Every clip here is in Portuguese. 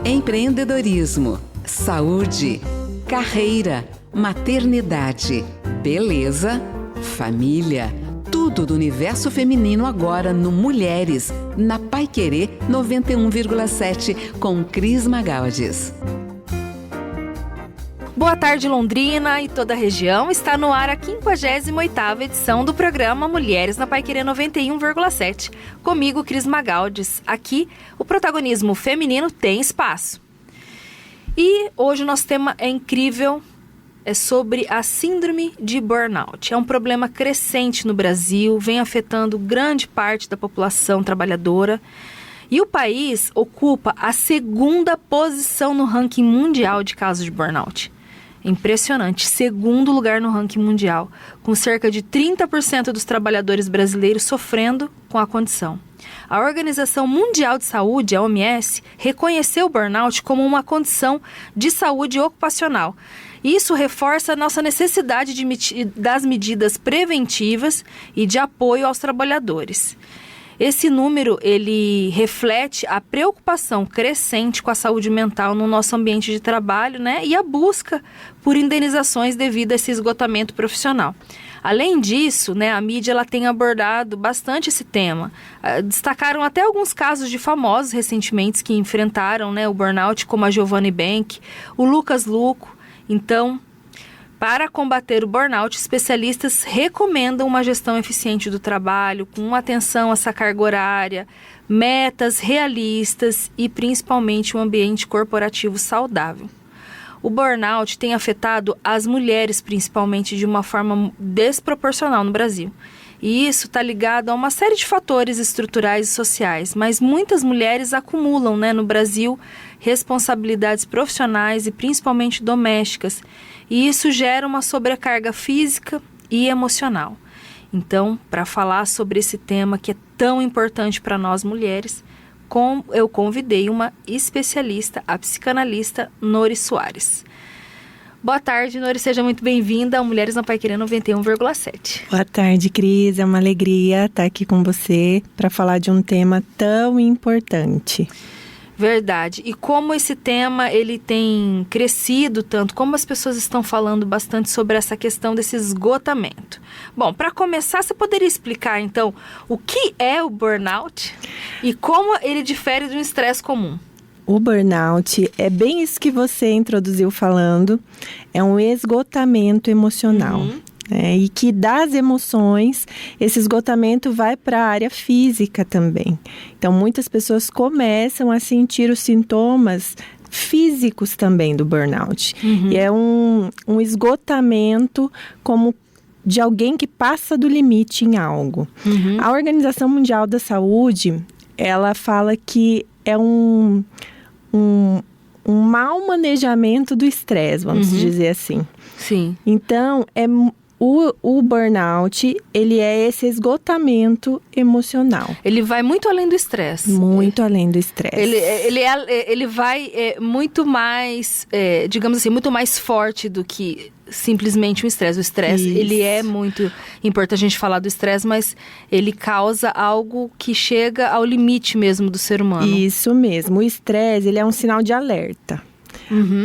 Empreendedorismo, saúde, carreira, maternidade, beleza, família. Tudo do universo feminino agora no Mulheres, na Paiquerê 91,7 com Cris Magalhães. Boa tarde, Londrina e toda a região. Está no ar a 58ª edição do programa Mulheres na Paiquerê 91,7. Comigo, Cris Magalhães. Aqui, o protagonismo feminino tem espaço. E hoje o nosso tema é incrível, é sobre a síndrome de burnout. É um problema crescente no Brasil, vem afetando grande parte da população trabalhadora. E o país ocupa a 2ª posição no ranking mundial de casos de burnout. Impressionante, 2º lugar no ranking mundial, com cerca de 30% dos trabalhadores brasileiros sofrendo com a condição. A Organização Mundial de Saúde, a OMS, reconheceu o burnout como uma condição de saúde ocupacional. Isso reforça a nossa necessidade das medidas preventivas e de apoio aos trabalhadores. Esse número, ele reflete a preocupação crescente com a saúde mental no nosso ambiente de trabalho, né? E a busca por indenizações devido a esse esgotamento profissional. Além disso, né, a mídia ela tem abordado bastante esse tema. Destacaram até alguns casos de famosos recentemente que enfrentaram, né, o burnout, como a Giovanna Bank, o Lucas Luco. Então, para combater o burnout, especialistas recomendam uma gestão eficiente do trabalho, com atenção a essa carga horária, metas realistas e principalmente um ambiente corporativo saudável. O burnout tem afetado as mulheres, principalmente, de uma forma desproporcional no Brasil. E isso está ligado a uma série de fatores estruturais e sociais, mas muitas mulheres acumulam, né, no Brasil, responsabilidades profissionais e principalmente domésticas. E isso gera uma sobrecarga física e emocional. Então, para falar sobre esse tema que é tão importante para nós mulheres, eu convidei uma especialista, a psicanalista Nori Soares. Boa tarde, Nori, seja muito bem-vinda ao Mulheres na Paiquerê 91,7. Boa tarde, Cris, é uma alegria estar aqui com você para falar de um tema tão importante. Verdade. E como esse tema ele tem crescido tanto, como as pessoas estão falando bastante sobre essa questão desse esgotamento. Bom, para começar, você poderia explicar, então, o que é o burnout e como ele difere de um estresse comum? O burnout é bem isso que você introduziu falando, é um esgotamento emocional. E que das emoções, esse esgotamento vai para a área física também. Então, muitas pessoas começam a sentir os sintomas físicos também do burnout. E é um esgotamento como de alguém que passa do limite em algo. A Organização Mundial da Saúde, ela fala que é um mau manejamento do estresse, vamos dizer assim. Sim. Então, o burnout, ele é esse esgotamento emocional. Ele vai muito além do estresse. Muito além do estresse. Ele vai muito mais, digamos assim, muito mais forte do que simplesmente um estresse. O estresse, ele é muito importante a gente falar do estresse, mas ele causa algo que chega ao limite mesmo do ser humano. Isso mesmo. O estresse, ele é um sinal de alerta.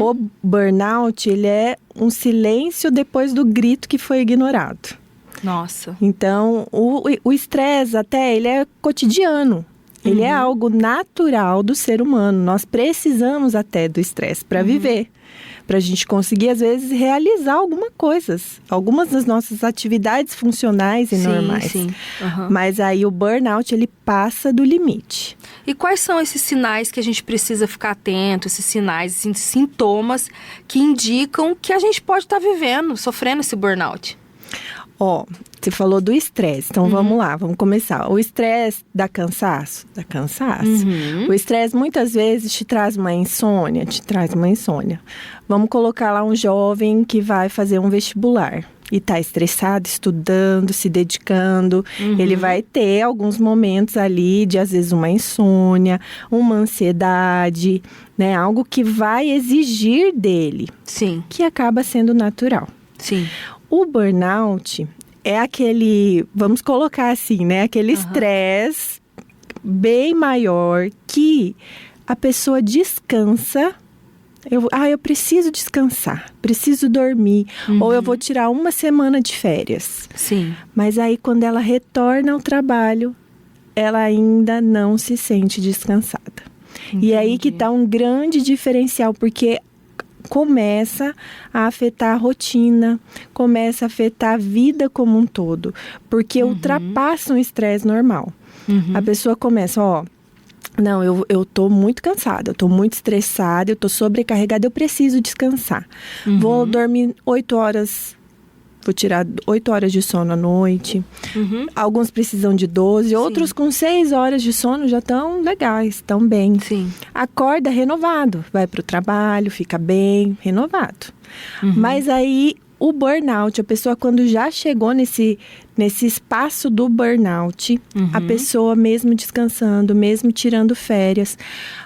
O burnout, ele é um silêncio depois do grito que foi ignorado. Nossa. Então, o estresse até, ele é cotidiano. Ele é algo natural do ser humano. Nós precisamos até do estresse para viver. Para a gente conseguir, às vezes, realizar algumas das nossas atividades funcionais e normais. Sim. Mas aí o burnout, ele passa do limite. E quais são esses sinais que a gente precisa ficar atento, esses sinais, esses sintomas que indicam que a gente pode estar sofrendo esse burnout? Você falou do estresse, então vamos lá, vamos começar. O estresse dá cansaço? Dá cansaço. O estresse muitas vezes te traz uma insônia, Vamos colocar lá um jovem que vai fazer um vestibular e está estressado, estudando, se dedicando. Ele vai ter alguns momentos ali de, às vezes, uma insônia, uma ansiedade, né? Algo que vai exigir dele. Sim. Que acaba sendo natural. Sim. O burnout é aquele, vamos colocar assim, né? Aquele estresse bem maior que a pessoa descansa. Eu preciso descansar, preciso dormir, ou eu vou tirar uma semana de férias. Sim. Mas aí, quando ela retorna ao trabalho, ela ainda não se sente descansada. Entendi. E aí que está um grande diferencial, porque começa a afetar a rotina, começa a afetar a vida como um todo, porque ultrapassa um estresse normal. A pessoa começa, não, eu tô muito cansada, eu tô muito estressada, eu tô sobrecarregada, eu preciso descansar. Vou dormir 8 horas, vou tirar 8 horas de sono à noite. Alguns precisam de 12, outros com 6 horas de sono já estão legais, estão bem. Sim. Acorda renovado, vai pro trabalho, fica bem, renovado. Mas aí o burnout, a pessoa quando já chegou nesse espaço do burnout, a pessoa mesmo descansando, mesmo tirando férias,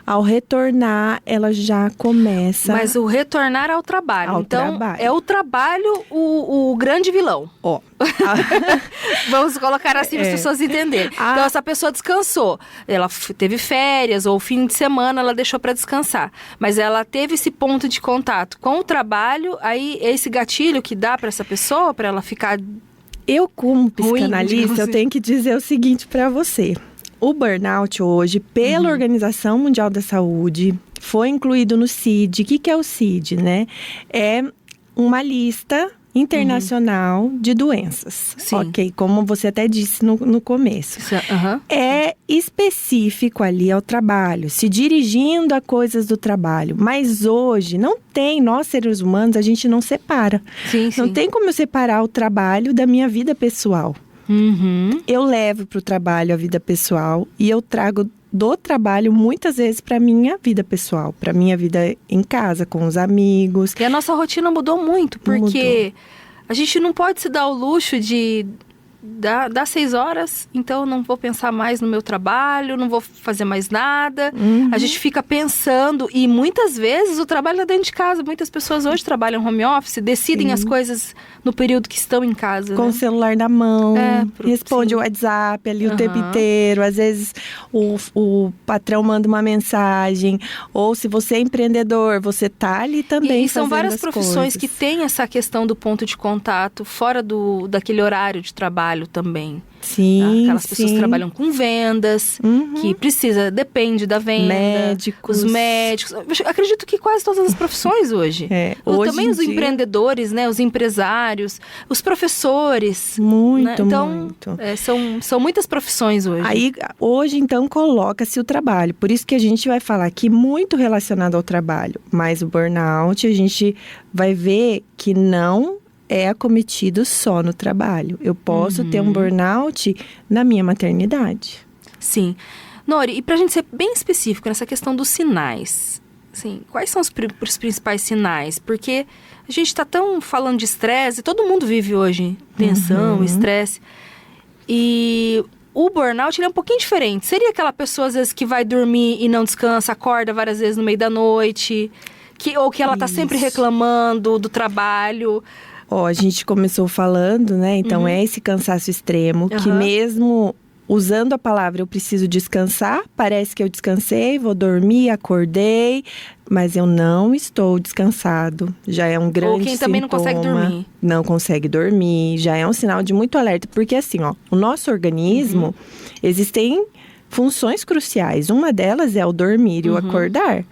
ao retornar, ela já começa... Mas o retornar ao trabalho. Trabalho. É o trabalho o grande vilão. Vamos colocar assim para as pessoas entenderem. Então, essa pessoa descansou. Ela teve férias ou fim de semana, ela deixou para descansar. Mas ela teve esse ponto de contato com o trabalho, aí esse gatilho que dá para essa pessoa, para ela ficar... Eu, como psicanalista, eu tenho que dizer o seguinte para você. O burnout hoje, pela Organização Mundial da Saúde, foi incluído no CID. O que é o CID, né? É uma lista internacional de doenças. Sim. Ok, como você até disse no começo. É específico ali ao trabalho, se dirigindo a coisas do trabalho. Mas hoje não tem, nós seres humanos, a gente não separa. Sim. Não tem como eu separar o trabalho da minha vida pessoal. Eu levo para o trabalho a vida pessoal e eu trago do trabalho muitas vezes para minha vida pessoal, para minha vida em casa, com os amigos. E a nossa rotina mudou muito, porque a gente não pode se dar o luxo de dar 6 horas, então eu não vou pensar mais no meu trabalho, não vou fazer mais nada. A gente fica pensando, e muitas vezes o trabalho é dentro de casa. Muitas pessoas hoje trabalham home office, decidem as coisas no período que estão em casa. Com o celular na mão, responde sim. o WhatsApp ali o tempo inteiro. Às vezes o patrão manda uma mensagem, ou se você é empreendedor, você tá ali também. E são várias coisas. profissões que têm essa questão do ponto de contato fora daquele horário de trabalho também. Sim, aquelas pessoas que trabalham com vendas, que depende da venda. Médicos. Os médicos. Eu acredito que quase todas as profissões hoje. Hoje também os empreendedores, né? Os empresários, os professores. Muito, né? Então, muito. São muitas profissões hoje. Aí, hoje, então, coloca-se o trabalho. Por isso que a gente vai falar aqui muito relacionado ao trabalho. Mas o burnout, a gente vai ver que não é acometido só no trabalho. Eu posso ter um burnout na minha maternidade. Sim. Nori, e pra gente ser bem específico nessa questão dos sinais, assim, quais são os principais sinais? Porque a gente tá tão falando de estresse, todo mundo vive hoje tensão, estresse. E o burnout, ele é um pouquinho diferente. Seria aquela pessoa, às vezes, que vai dormir e não descansa, acorda várias vezes no meio da noite, ou que ela tá sempre reclamando do trabalho. A gente começou falando, né? Então, é esse cansaço extremo, que mesmo usando a palavra eu preciso descansar, parece que eu descansei, vou dormir, acordei, mas eu não estou descansado. Já é um grande sintoma. Ou quem também não consegue dormir. Não consegue dormir, já é um sinal de muito alerta. Porque assim, o nosso organismo, existem funções cruciais. Uma delas é o dormir e o acordar.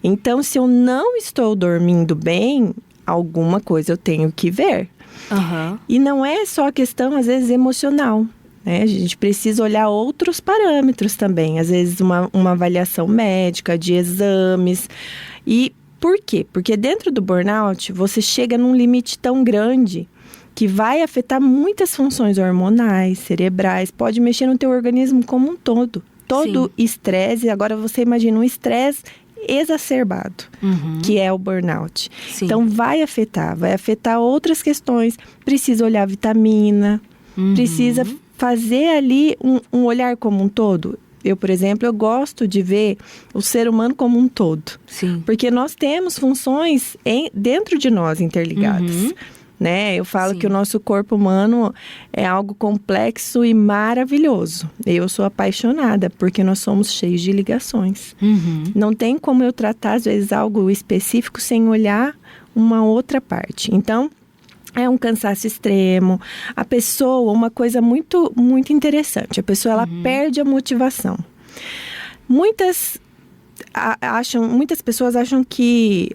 Então, se eu não estou dormindo bem, alguma coisa eu tenho que ver. E não é só a questão, às vezes, emocional, né? A gente precisa olhar outros parâmetros também. Às vezes, uma avaliação médica, de exames. E por quê? Porque dentro do burnout, você chega num limite tão grande que vai afetar muitas funções hormonais, cerebrais. Pode mexer no teu organismo como um todo. Todo estresse, agora você imagina um estresse exacerbado, que é o burnout. Então, vai afetar outras questões. Precisa olhar a vitamina, precisa fazer ali um olhar como um todo. Eu, por exemplo, eu gosto de ver o ser humano como um todo. Porque nós temos funções dentro de nós interligadas. né? Eu falo Sim. que o nosso corpo humano é algo complexo e maravilhoso. Eu sou apaixonada, porque nós somos cheios de ligações. Não tem como eu tratar, às vezes, algo específico sem olhar uma outra parte. Então, é um cansaço extremo. A pessoa, uma coisa muito, muito interessante, a pessoa ela perde a motivação. Muitas pessoas acham que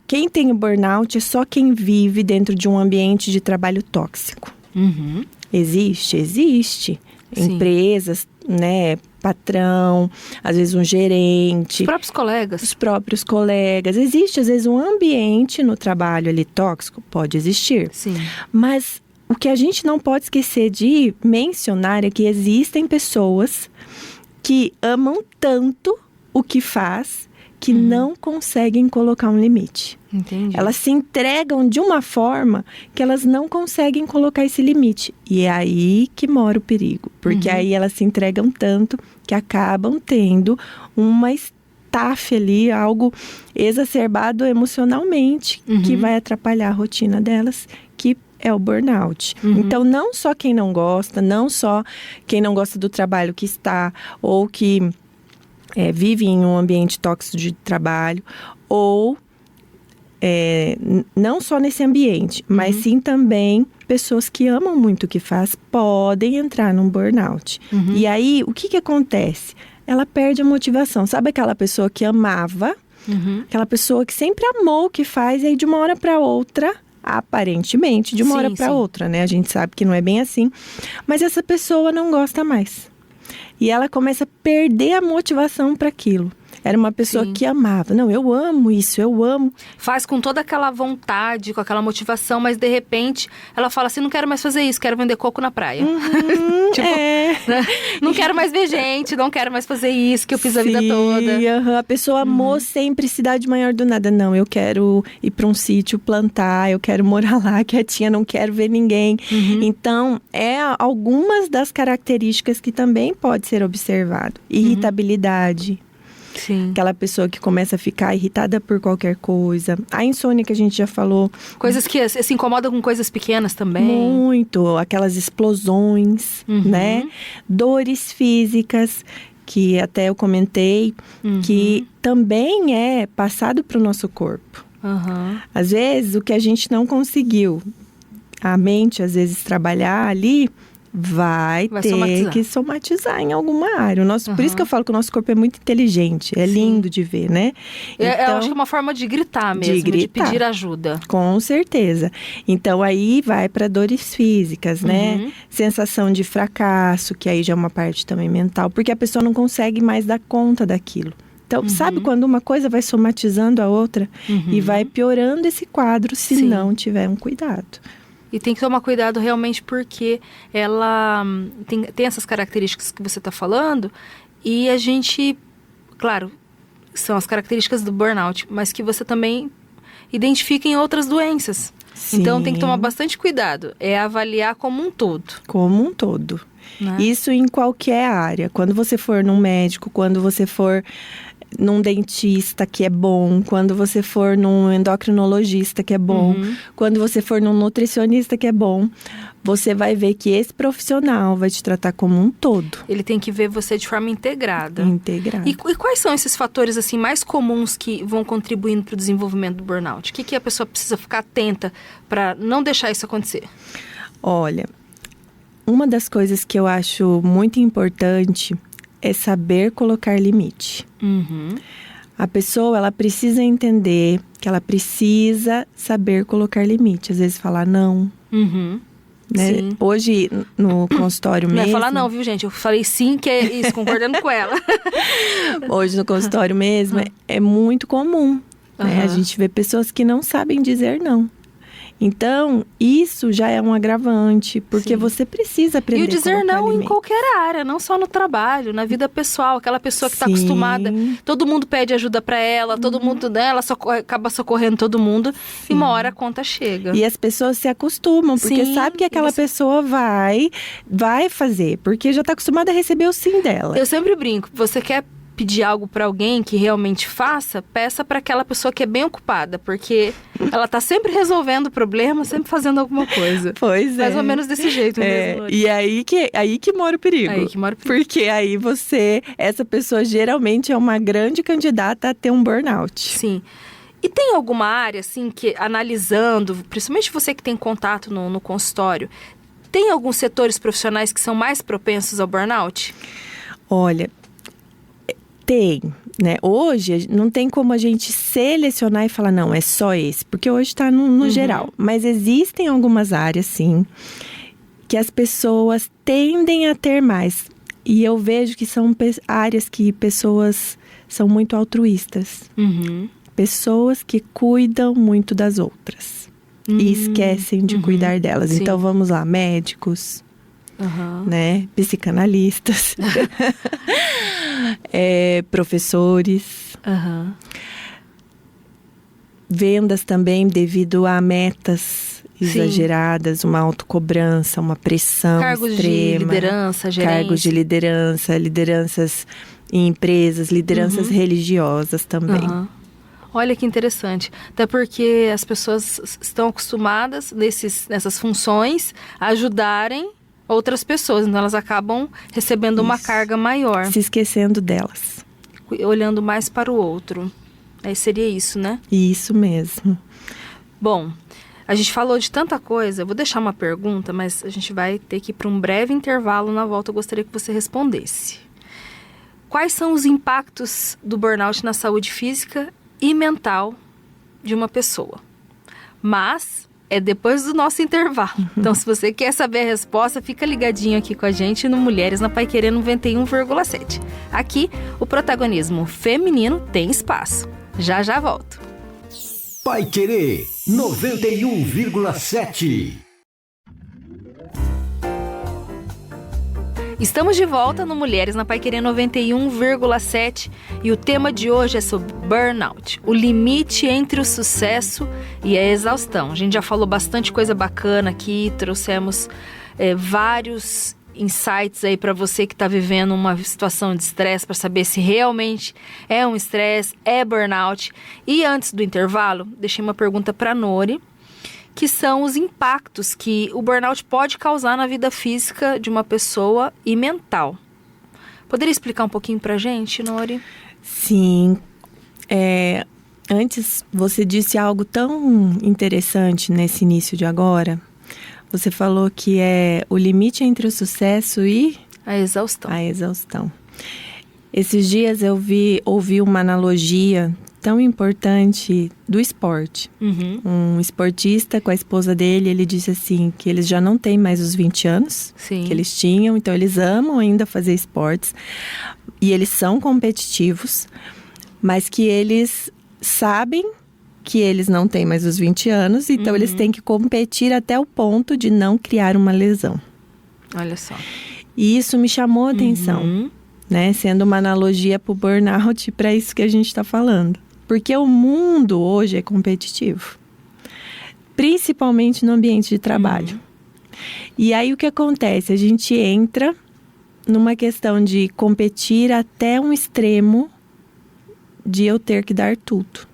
quem tem o burnout é só quem vive dentro de um ambiente de trabalho tóxico. Existe. Sim. Empresas, né? Patrão, às vezes um gerente. Os próprios colegas. Existe, às vezes, um ambiente no trabalho ali tóxico, pode existir. Sim. Mas o que a gente não pode esquecer de mencionar é que existem pessoas que amam tanto o que faz que não conseguem colocar um limite. Entendi. Elas se entregam de uma forma que elas não conseguem colocar esse limite. E é aí que mora o perigo. Porque aí elas se entregam tanto que acabam tendo uma estafe ali, algo exacerbado emocionalmente, que vai atrapalhar a rotina delas, que é o burnout. Então, não só quem não gosta do trabalho que está, ou que vive em um ambiente tóxico de trabalho, ou não só nesse ambiente, mas sim também pessoas que amam muito o que faz podem entrar num burnout. E aí, o que acontece? Ela perde a motivação. Sabe aquela pessoa que amava, aquela pessoa que sempre amou o que faz, e aí de uma hora para outra, aparentemente, de uma hora para outra, né? A gente sabe que não é bem assim, mas essa pessoa não gosta mais. E ela começa a perder a motivação para aquilo. Era uma pessoa que amava. Não, eu amo isso, eu amo. Faz com toda aquela vontade, com aquela motivação, mas de repente ela fala assim, não quero mais fazer isso, quero vender coco na praia. Né? Não quero mais ver gente, não quero mais fazer isso que eu fiz a vida toda. A pessoa amou sempre cidade maior do nada. Não, eu quero ir para um sítio plantar, eu quero morar lá quietinha, não quero ver ninguém. Então, algumas das características que também pode ser observado. Irritabilidade. Sim. Aquela pessoa que começa a ficar irritada por qualquer coisa. A insônia que a gente já falou. Coisas que se incomodam com coisas pequenas também. Muito. Aquelas explosões, né? Dores físicas, que até eu comentei, que também é passado para o nosso corpo. Às vezes, o que a gente não conseguiu, a mente, às vezes, trabalhar ali, vai ter que somatizar em alguma área. Por isso que eu falo que o nosso corpo é muito inteligente. É lindo de ver, né? Eu acho que é uma forma de gritar mesmo, de pedir ajuda. Com certeza. Então, aí vai para dores físicas, né? Sensação de fracasso, que aí já é uma parte também mental. Porque a pessoa não consegue mais dar conta daquilo. Então, sabe quando uma coisa vai somatizando a outra? E vai piorando esse quadro se não tiver um cuidado. E tem que tomar cuidado realmente porque ela tem essas características que você está falando. E a gente, claro, são as características do burnout, mas que você também identifica em outras doenças. Sim. Então tem que tomar bastante cuidado. É avaliar como um todo. Como um todo. Né? Isso em qualquer área. Quando você for num médico, quando você for num dentista, que é bom, quando você for num endocrinologista, que é bom, quando você for num nutricionista, que é bom, você vai ver que esse profissional vai te tratar como um todo. Ele tem que ver você de forma integrada. Integrada. E quais são esses fatores assim mais comuns que vão contribuindo para o desenvolvimento do burnout? O que a pessoa precisa ficar atenta para não deixar isso acontecer? Olha, uma das coisas que eu acho muito importante é saber colocar limite. A pessoa, ela precisa entender que ela precisa saber colocar limite. Às vezes falar não. Né? Hoje, no consultório mesmo... Não é falar não, viu, gente? Eu falei sim, que é isso, concordando com ela. Hoje, no consultório mesmo, é muito comum. Né? A gente vê pessoas que não sabem dizer não. Então, isso já é um agravante, porque você precisa aprender a colocar limite. E o dizer não limite. em qualquer área, não só no trabalho, na vida pessoal. Aquela pessoa que está acostumada, todo mundo pede ajuda para ela, todo mundo, né, ela acaba socorrendo todo mundo, e uma hora a conta chega. E as pessoas se acostumam, porque sabe que aquela pessoa vai fazer, porque já está acostumada a receber o sim dela. Eu sempre brinco, você quer pedir algo para alguém que realmente faça, peça para aquela pessoa que é bem ocupada, porque ela tá sempre resolvendo o problema, sempre fazendo alguma coisa. Pois é. Mais ou menos desse jeito mesmo. E aí que mora o perigo. Aí que mora o perigo. Porque aí essa pessoa geralmente é uma grande candidata a ter um burnout. Sim. E tem alguma área, assim, que analisando, principalmente você que tem contato no consultório, tem alguns setores profissionais que são mais propensos ao burnout? Olha, tem, né? Hoje não tem como a gente selecionar e falar, não, é só esse. Porque hoje está no geral. Mas existem algumas áreas, sim, que as pessoas tendem a ter mais. E eu vejo que são áreas que pessoas são muito altruístas. Pessoas que cuidam muito das outras. E esquecem de cuidar delas. Sim. Então, vamos lá, médicos, né? Psicanalistas, professores, vendas também devido a metas exageradas, uma autocobrança, uma pressão cargos extrema. De liderança, gerente. Cargos de liderança, lideranças em empresas, lideranças religiosas também. Olha que interessante. Até porque as pessoas estão acostumadas nessas funções a ajudarem outras pessoas. Então elas acabam recebendo uma carga maior. Se esquecendo delas. Olhando mais para o outro. Aí seria isso, né? Isso mesmo. Bom, a gente falou de tanta coisa. Eu vou deixar uma pergunta, mas a gente vai ter que ir para um breve intervalo. Na volta eu gostaria que você respondesse. Quais são os impactos do burnout na saúde física e mental de uma pessoa? Mas é depois do nosso intervalo. Então, se você quer saber a resposta, fica ligadinho aqui com a gente no Mulheres na Paiquerê 91,7. Aqui, o protagonismo feminino tem espaço. Já volto. Paiquerê 91,7. Estamos de volta no Mulheres na Paiquerê 91,7 e o tema de hoje é sobre burnout, o limite entre o sucesso e a exaustão. A gente já falou bastante coisa bacana aqui, trouxemos vários insights aí para você que está vivendo uma situação de estresse, para saber se realmente é um estresse, é burnout. E antes do intervalo, deixei uma pergunta para a Nori, que são os impactos que o burnout pode causar na vida física de uma pessoa e mental. Poderia explicar um pouquinho pra gente, Nori? Sim. Antes, você disse algo tão interessante nesse início de agora. Você falou que é o limite entre o sucesso e... a exaustão. A exaustão. Esses dias eu ouvi uma analogia tão importante do esporte. Um esportista com a esposa dele, ele disse assim, que eles já não têm mais os 20 anos que eles tinham, então eles amam ainda fazer esportes e eles são competitivos, mas que eles sabem que eles não têm mais os 20 anos, então eles têm que competir até o ponto de não criar uma lesão. Olha só. E isso me chamou a atenção, né? Sendo uma analogia para o burnout, para isso que a gente está falando. Porque o mundo hoje é competitivo, principalmente no ambiente de trabalho. E aí o que acontece? A gente entra numa questão de competir até um extremo de eu ter que dar tudo.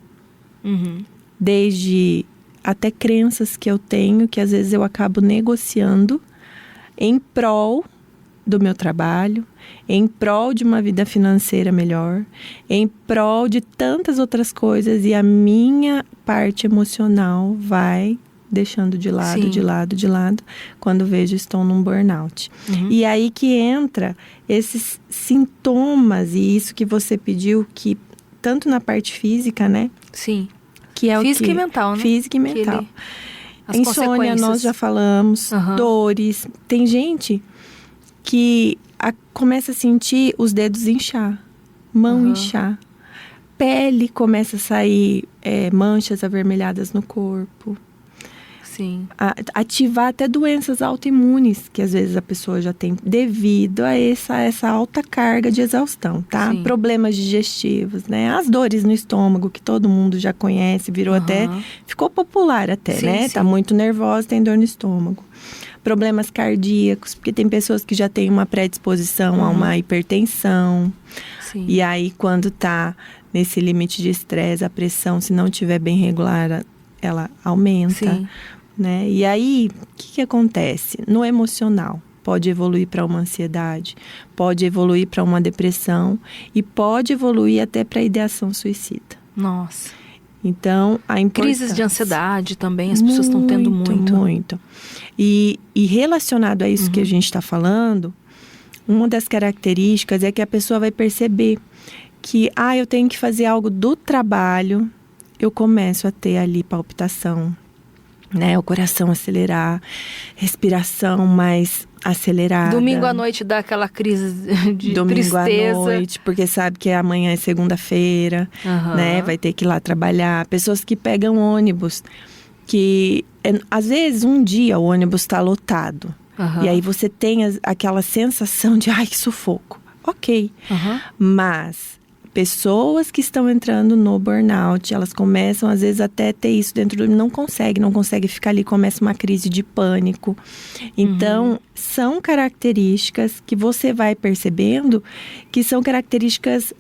Desde até crenças que eu tenho, que às vezes eu acabo negociando em prol do meu trabalho, em prol de uma vida financeira melhor, em prol de tantas outras coisas, e a minha parte emocional vai deixando de lado, de lado, quando vejo estou num burnout. E aí que entra esses sintomas, e isso que você pediu, que tanto na parte física, né? Sim. Que é física e mental, né? Física e mental. As insônia, nós já falamos, dores. Tem gente que começa a sentir os dedos inchar, mão inchar, pele começa a sair manchas avermelhadas no corpo. Sim. Ativar até doenças autoimunes que às vezes a pessoa já tem devido a essa alta carga de exaustão, tá? Sim. Problemas digestivos, né? As dores no estômago que todo mundo já conhece, virou até... Ficou popular até, né? Tá muito nervosa, tem dor no estômago. problemas cardíacos, porque tem pessoas que já têm uma predisposição a uma hipertensão. Sim. E aí, quando tá nesse limite de estresse, a pressão, se não estiver bem regular, ela aumenta. Sim. Né? E aí, o que acontece? No emocional, pode evoluir para uma ansiedade, pode evoluir para uma depressão e pode evoluir até para ideação suicida. Nossa. Então, a importância... Crises de ansiedade também, as pessoas estão tendo muito. Muito. E relacionado a isso que a gente está falando, uma das características é que a pessoa vai perceber que, eu tenho que fazer algo do trabalho, eu começo a ter ali palpitação, né? O coração acelerar, respiração mais acelerada. Domingo à noite dá aquela crise de Domingo tristeza. à noite, porque sabe que amanhã é segunda-feira, né? Vai ter que ir lá trabalhar. Pessoas que pegam ônibus, que às vezes um dia o ônibus está lotado. E aí você tem aquela sensação de, que sufoco. Ok, mas... Pessoas que estão entrando no burnout, elas começam às vezes até ter isso dentro não consegue ficar ali, começa uma crise de pânico. Então, são características que você vai percebendo que são características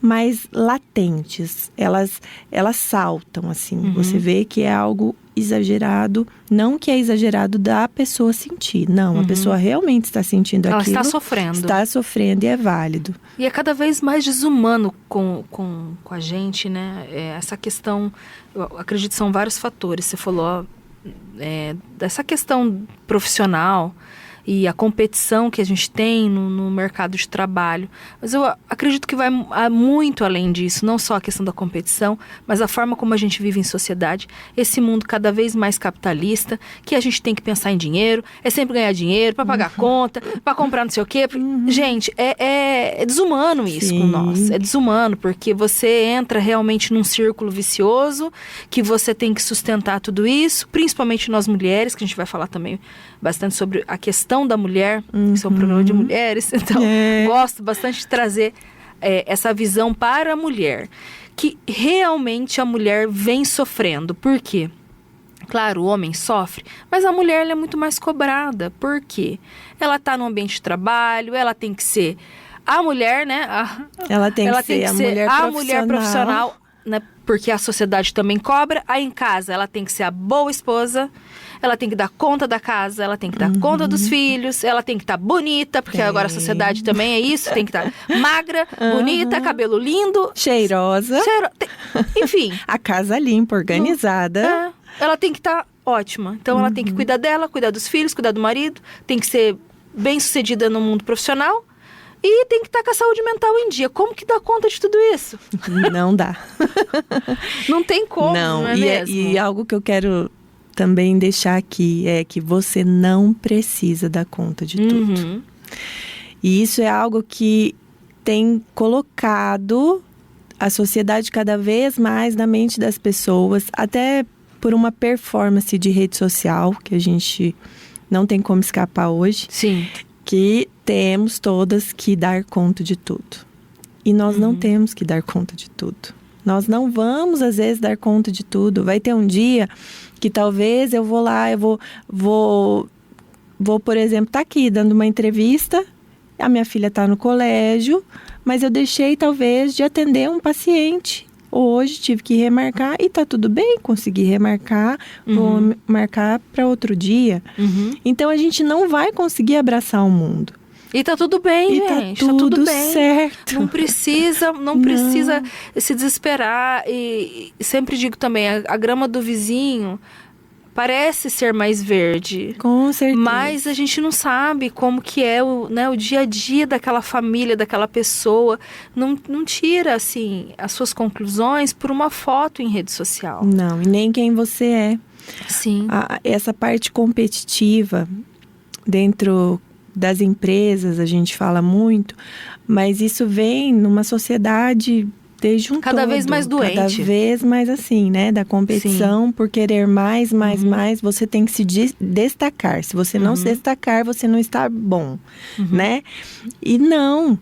mais latentes. Elas saltam, assim. Você vê que é algo exagerado, não que é exagerado da pessoa sentir. Não, a pessoa realmente está sentindo aquilo. Ela está sofrendo. Está sofrendo e é válido. E é cada vez mais desumano com a gente, né? Essa questão, eu acredito que são vários fatores. Você falou dessa questão profissional e a competição que a gente tem no mercado de trabalho. Mas eu acredito que vai muito além disso, não só a questão da competição, mas a forma como a gente vive em sociedade, esse mundo cada vez mais capitalista, que a gente tem que pensar em dinheiro, é sempre ganhar dinheiro para pagar conta, para comprar não sei o quê. Gente, é desumano isso com nós. É desumano, porque você entra realmente num círculo vicioso, que você tem que sustentar tudo isso, principalmente nós mulheres, que a gente vai falar também bastante sobre a questão da mulher, que é um programa de mulheres, então gosto bastante de trazer essa visão para a mulher, que realmente a mulher vem sofrendo. Por quê? Claro, o homem sofre, mas a mulher ela é muito mais cobrada. Por quê? Ela está no ambiente de trabalho, ela tem que ser a mulher, né? Ela tem que ser a mulher profissional, né? Porque a sociedade também cobra. Aí em casa ela tem que ser a boa esposa, ela tem que dar conta da casa, ela tem que dar conta dos filhos, ela tem que estar bonita, porque agora a sociedade também é isso, tem que estar magra, bonita, cabelo lindo, cheirosa. Enfim. A casa limpa, organizada. Ela tem que estar ótima. Então ela tem que cuidar dela, cuidar dos filhos, cuidar do marido, tem que ser bem-sucedida no mundo profissional. E tem que estar com a saúde mental em dia. Como que dá conta de tudo isso? Não dá. Não tem como, não é mesmo? E algo que eu quero também deixar aqui é que você não precisa dar conta de tudo. E isso é algo que tem colocado a sociedade cada vez mais na mente das pessoas, até por uma performance de rede social, que a gente não tem como escapar hoje. Sim. Que temos todas que dar conta de tudo. E nós não temos que dar conta de tudo. Nós não vamos, às vezes, dar conta de tudo. Vai ter um dia que talvez eu vou lá, eu vou por exemplo, tá aqui dando uma entrevista, a minha filha tá no colégio, mas eu deixei, talvez, de atender um paciente. Hoje tive que remarcar e tá tudo bem, consegui remarcar, vou marcar para outro dia. Então a gente não vai conseguir abraçar o mundo. E tá tudo bem, gente. Tá tudo bem. certo. Não precisa se desesperar. E sempre digo também, a grama do vizinho parece ser mais verde. Com certeza. Mas a gente não sabe como que é o dia a dia daquela família, daquela pessoa. Não tira, assim, as suas conclusões por uma foto em rede social. Não, e nem quem você é. Sim. Essa parte competitiva dentro das empresas, a gente fala muito, mas isso vem numa sociedade desde cada vez mais doente. Cada vez mais assim, né? Da competição. Sim. Por querer mais, você tem que se destacar. Se você não se destacar, você não está bom, né? E não.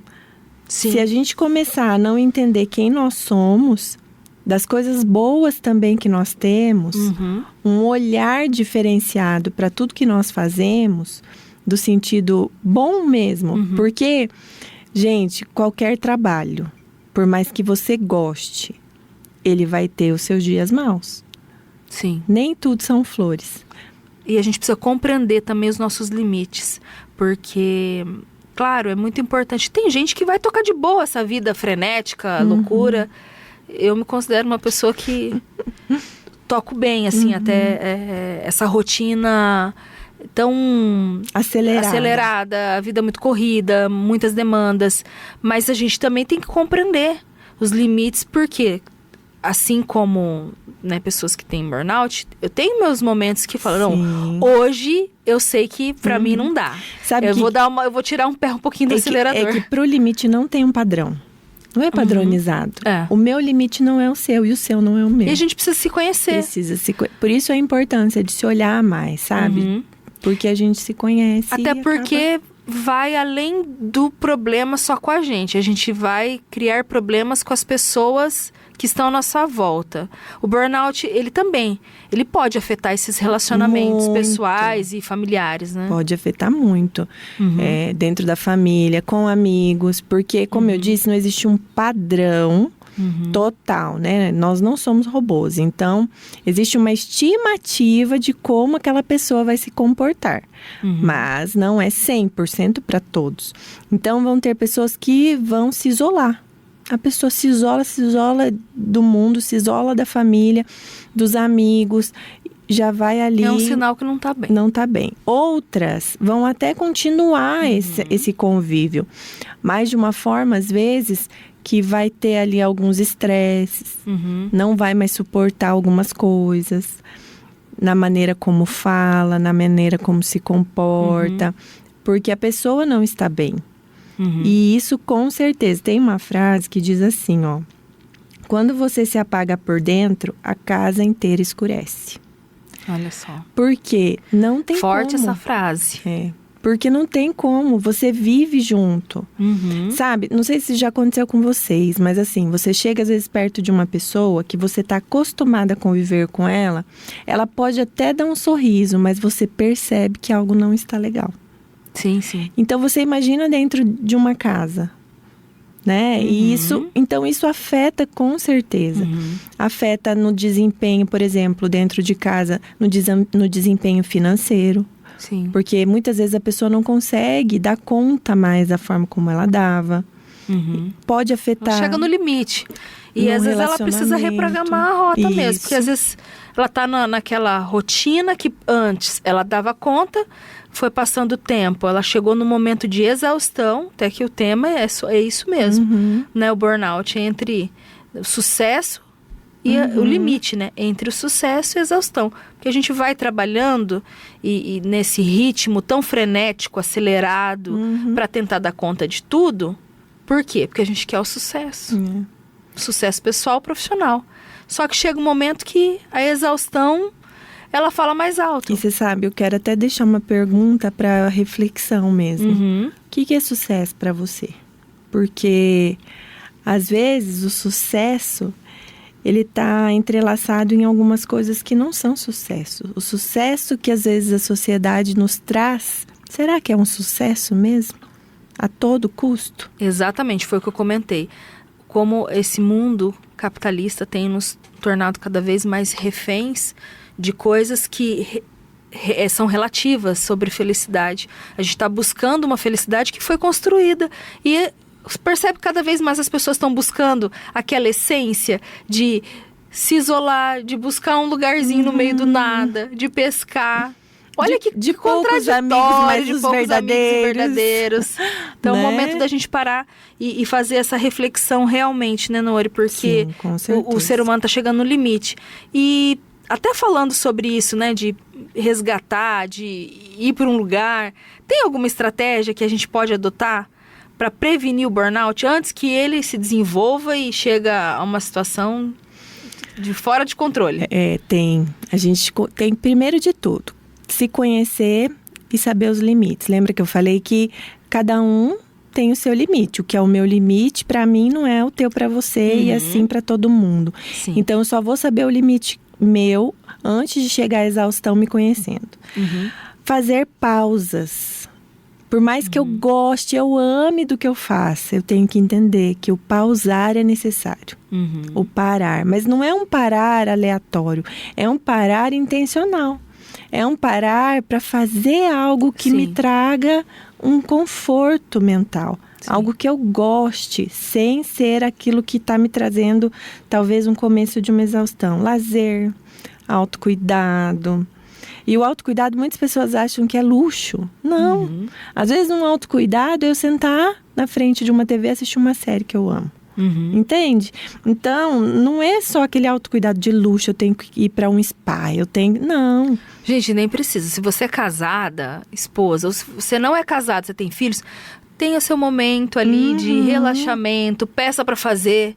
Sim. Se a gente começar a não entender quem nós somos, das coisas boas também que nós temos, um olhar diferenciado para tudo que nós fazemos, do sentido bom mesmo. Porque, gente, qualquer trabalho, por mais que você goste, ele vai ter os seus dias maus. Sim. Nem tudo são flores. E a gente precisa compreender também os nossos limites, porque, claro, é muito importante. Tem gente que vai tocar de boa essa vida frenética, loucura. Eu me considero uma pessoa que toco bem, assim, até essa rotina tão acelerada, a vida muito corrida, muitas demandas. Mas a gente também tem que compreender os limites, porque assim como, né, pessoas que têm burnout, eu tenho meus momentos que falam, não, hoje eu sei que pra mim não dá. Sabe eu vou tirar um pouquinho do acelerador. É que pro limite não tem um padrão. Não é padronizado. O meu limite não é o seu e o seu não é o meu. E a gente precisa se conhecer. Por isso a importância de se olhar mais, sabe? Porque a gente se conhece. Até porque vai além do problema só com a gente. A gente vai criar problemas com as pessoas que estão à nossa volta. O burnout, ele pode afetar esses relacionamentos pessoais e familiares, né? Pode afetar muito. Dentro da família, com amigos. Porque, como eu disse, não existe um padrão total, né? Nós não somos robôs. Então, existe uma estimativa de como aquela pessoa vai se comportar. Mas não é 100% para todos. Então, vão ter pessoas que vão se isolar. A pessoa se isola do mundo, se isola da família, dos amigos, já vai ali... É um sinal que não está bem. Não está bem. Outras vão até continuar esse convívio, mas de uma forma, às vezes, que vai ter ali alguns estresses, não vai mais suportar algumas coisas, na maneira como fala, na maneira como se comporta, porque a pessoa não está bem. E isso, com certeza, tem uma frase que diz assim, ó: quando você se apaga por dentro, a casa inteira escurece. Olha só. Porque não tem Forte como. Essa frase. Porque não tem como, você vive junto, sabe? Não sei se já aconteceu com vocês, mas assim, você chega às vezes perto de uma pessoa que você está acostumada a conviver com ela, ela pode até dar um sorriso, mas você percebe que algo não está legal. Sim. Então, você imagina dentro de uma casa, né? E então isso afeta com certeza. Afeta no desempenho, por exemplo, dentro de casa, no desempenho financeiro. Sim. Porque muitas vezes a pessoa não consegue dar conta mais da forma como ela dava. Pode afetar... Chega no limite. E às vezes ela precisa reprogramar a rota mesmo. Porque às vezes ela está naquela rotina que antes ela dava conta, foi passando o tempo, ela chegou no momento de exaustão, até que o tema é isso mesmo, né? O burnout entre o sucesso e o limite, né? Entre o sucesso e a exaustão. Porque a gente vai trabalhando e nesse ritmo tão frenético, acelerado, para tentar dar conta de tudo. Por quê? Porque a gente quer o sucesso. Sucesso pessoal, profissional. Só que chega um momento que a exaustão, ela fala mais alto. E você sabe, eu quero até deixar uma pergunta para reflexão mesmo. O que é sucesso para você? Porque, às vezes, o sucesso, ele está entrelaçado em algumas coisas que não são sucesso. O sucesso que, às vezes, a sociedade nos traz, será que é um sucesso mesmo? A todo custo? Exatamente, foi o que eu comentei. Como esse mundo capitalista tem nos tornado cada vez mais reféns de coisas que são relativas sobre felicidade. A gente está buscando uma felicidade que foi construída e percebe que cada vez mais as pessoas estão buscando aquela essência de se isolar, de buscar um lugarzinho no meio do nada, de pescar. Olha que poucos amigos, mas os verdadeiros. Então, é o momento da gente parar e fazer essa reflexão realmente, né, Nori? Porque o ser humano está chegando no limite. E até falando sobre isso, né, de resgatar, de ir para um lugar, tem alguma estratégia que a gente pode adotar para prevenir o burnout antes que ele se desenvolva e chega a uma situação de fora de controle? Tem. A gente tem, primeiro de tudo, se conhecer e saber os limites. Lembra que eu falei que cada um tem o seu limite. O que é o meu limite, para mim, não é o teu para você e assim para todo mundo. Sim. Então, eu só vou saber o limite meu antes de chegar à exaustão me conhecendo. Fazer pausas. Por mais que eu goste, eu ame do que eu faço, eu tenho que entender que o pausar é necessário. O parar. Mas não é um parar aleatório, é um parar intencional. É um parar para fazer algo que me traga um conforto mental. Algo que eu goste, sem ser aquilo que está me trazendo talvez um começo de uma exaustão. Lazer, autocuidado. E o autocuidado, muitas pessoas acham que é luxo. Não. Às vezes, um autocuidado é eu sentar na frente de uma TV e assistir uma série que eu amo. Entende? Então, não é só aquele autocuidado de luxo, eu tenho que ir para um spa, eu tenho... Não. Gente, nem precisa. Se você é casada, esposa, ou se você não é casado, você tem filhos, tenha seu momento ali de relaxamento, peça para fazer...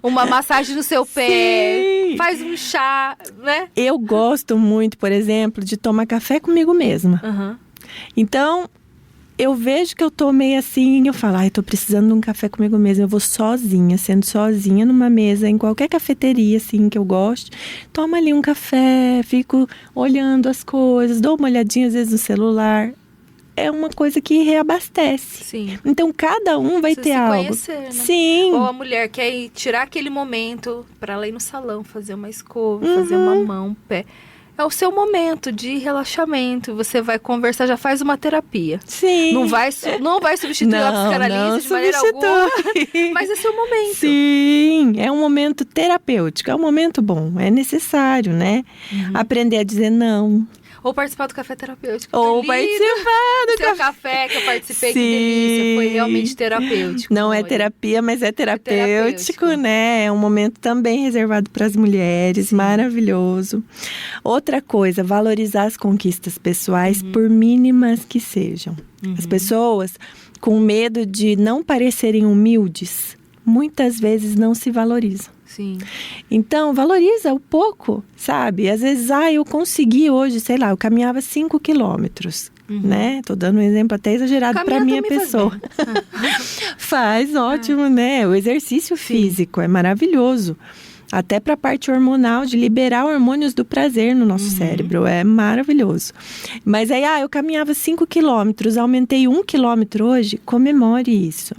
Uma massagem no seu pé, faz um chá, né? Eu gosto muito, por exemplo, de tomar café comigo mesma. Então, eu vejo que eu tô meio assim, eu falo, eu tô precisando de um café comigo mesma. Eu vou sozinha, sendo sozinha numa mesa, em qualquer cafeteria, assim, que eu gosto. Tomo ali um café, fico olhando as coisas, dou uma olhadinha às vezes no celular. É uma coisa que reabastece. Sim. Então, cada um vai ter algo. Conhecer, né? Sim. Ou a mulher quer ir tirar aquele momento para ela ir no salão, fazer uma escova, fazer uma mão, um pé. É o seu momento de relaxamento. Você vai conversar, já faz uma terapia. Sim. Não vai substituir a psicanálise de maneira alguma. Mas é seu momento. Sim, é um momento terapêutico. É um momento bom. É necessário, né? Aprender a dizer não. Ou participar do café terapêutico. Ou participar do seu café que eu participei, que delícia. Foi realmente terapêutico. Não é terapia, mas é terapêutico, né? É um momento também reservado para as mulheres. Maravilhoso. Outra coisa, valorizar as conquistas pessoais, por mínimas que sejam. As pessoas, com medo de não parecerem humildes, muitas vezes não se valorizam. Sim. Então, valoriza o pouco, sabe? Às vezes, eu consegui hoje, sei lá, eu caminhava 5 quilômetros, né? Tô dando um exemplo até exagerado para minha pessoa. Faz, ótimo, né? O exercício físico é maravilhoso. Até para a parte hormonal, de liberar hormônios do prazer no nosso cérebro. É maravilhoso. Mas aí, eu caminhava 5 quilômetros, aumentei 1 quilômetro hoje, comemore isso.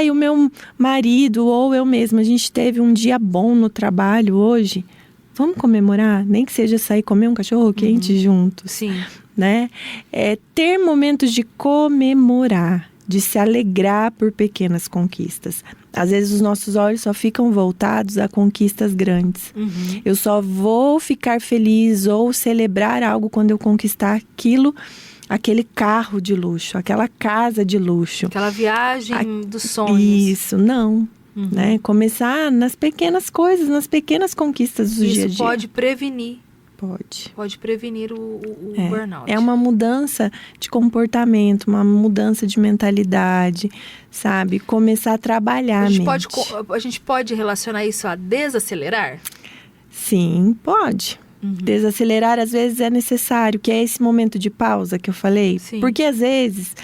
O meu marido ou eu mesma, a gente teve um dia bom no trabalho hoje. Vamos comemorar? Nem que seja sair comer um cachorro quente juntos. Sim. Né? É ter momentos de comemorar, de se alegrar por pequenas conquistas. Às vezes os nossos olhos só ficam voltados a conquistas grandes. Eu só vou ficar feliz ou celebrar algo quando eu conquistar aquele carro de luxo, aquela casa de luxo. Aquela viagem dos sonhos. Isso, não. Né? Começar nas pequenas coisas, nas pequenas conquistas do dia a dia. Isso pode prevenir. Pode prevenir o burnout. É uma mudança de comportamento, uma mudança de mentalidade, sabe? Começar a trabalhar a mente. A gente pode relacionar isso a desacelerar? Sim, pode. Desacelerar às vezes é necessário, que é esse momento de pausa que eu falei. Sim. Porque às vezes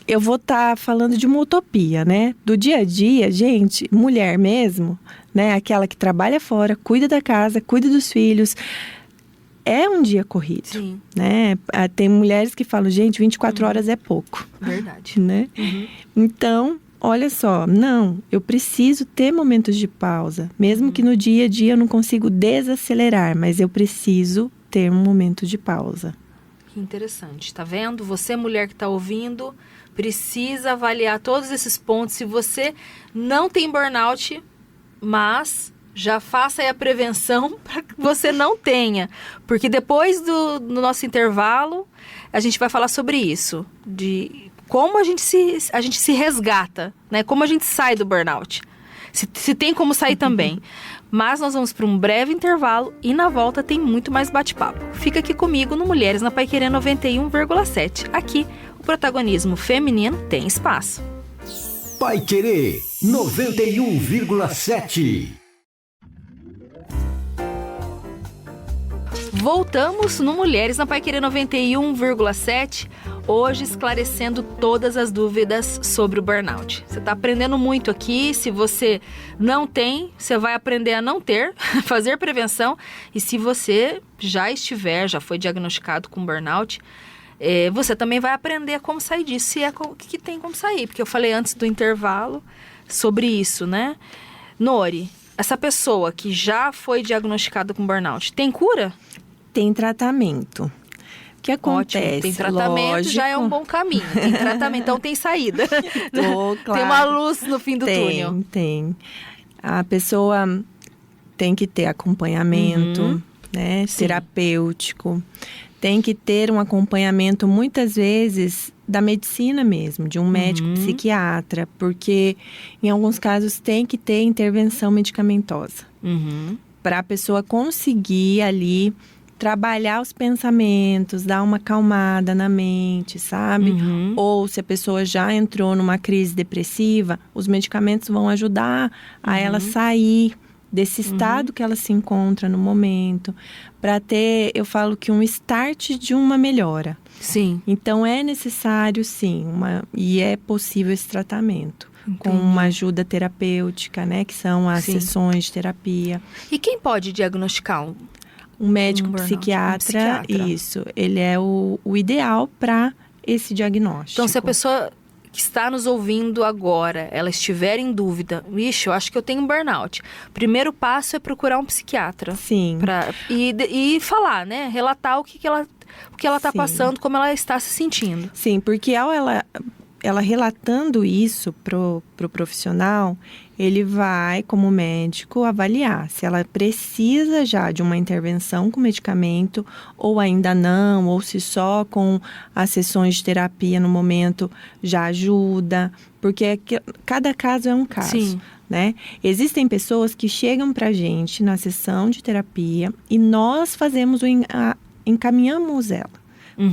eu vou estar falando de uma utopia, né? Do dia a dia, gente, mulher mesmo, né? Aquela que trabalha fora, cuida da casa, cuida dos filhos. É um dia corrido, Sim. né? Tem mulheres que falam, gente, 24 horas é pouco. Verdade. Né? Então, olha só, eu preciso ter momentos de pausa. Mesmo que no dia a dia eu não consigo desacelerar, mas eu preciso ter um momento de pausa. Que interessante, tá vendo? Você, mulher que tá ouvindo, precisa avaliar todos esses pontos. Se você não tem burnout, mas já faça aí a prevenção para que você não tenha. Porque depois do nosso intervalo, a gente vai falar sobre isso. De como a gente se resgata, né? Como a gente sai do burnout. Se tem como sair também. Mas nós vamos para um breve intervalo e na volta tem muito mais bate-papo. Fica aqui comigo no Mulheres na Paiquerê 91,7. Aqui, o protagonismo feminino tem espaço. Paiquerê 91,7. Voltamos no Mulheres na Paiquerê 91,7. hoje esclarecendo todas as dúvidas sobre o burnout. Você está aprendendo muito aqui. Se você não tem, você vai aprender a não ter, fazer prevenção. E se você já foi diagnosticado com burnout, você também vai aprender como sair disso, se é que tem como sair. Porque eu falei antes do intervalo sobre isso, né? Nori, essa pessoa que já foi diagnosticada com burnout, tem cura? Tem tratamento. O que acontece? Ótimo, tem tratamento, lógico. Já é um bom caminho. Tem tratamento, então tem saída. Claro. Tem uma luz no fim do túnel. Tem. A pessoa tem que ter acompanhamento, né? Terapêutico. Tem que ter um acompanhamento, muitas vezes, da medicina mesmo, de um médico psiquiatra, porque em alguns casos tem que ter intervenção medicamentosa. Para a pessoa conseguir ali trabalhar os pensamentos, dar uma acalmada na mente, sabe? Ou se a pessoa já entrou numa crise depressiva, os medicamentos vão ajudar a ela sair desse estado que ela se encontra no momento, para ter, eu falo que um start de uma melhora. Sim. Então é necessário, sim, e é possível esse tratamento. Com uma ajuda terapêutica, né? Que são as sessões de terapia. E quem pode diagnosticar um médico psiquiatra, isso. Ele é o ideal para esse diagnóstico. Então, se a pessoa que está nos ouvindo agora, ela estiver em dúvida, eu acho que eu tenho um burnout. O primeiro passo é procurar um psiquiatra. Sim. E falar, né? Relatar o que ela está passando, como ela está se sentindo. Sim, porque ao ela relatando isso pro profissional, ele vai, como médico, avaliar se ela precisa já de uma intervenção com medicamento ou ainda não, ou se só com as sessões de terapia no momento já ajuda, porque cada caso é um caso. Sim. Né? Existem pessoas que chegam pra gente na sessão de terapia e nós encaminhamos ela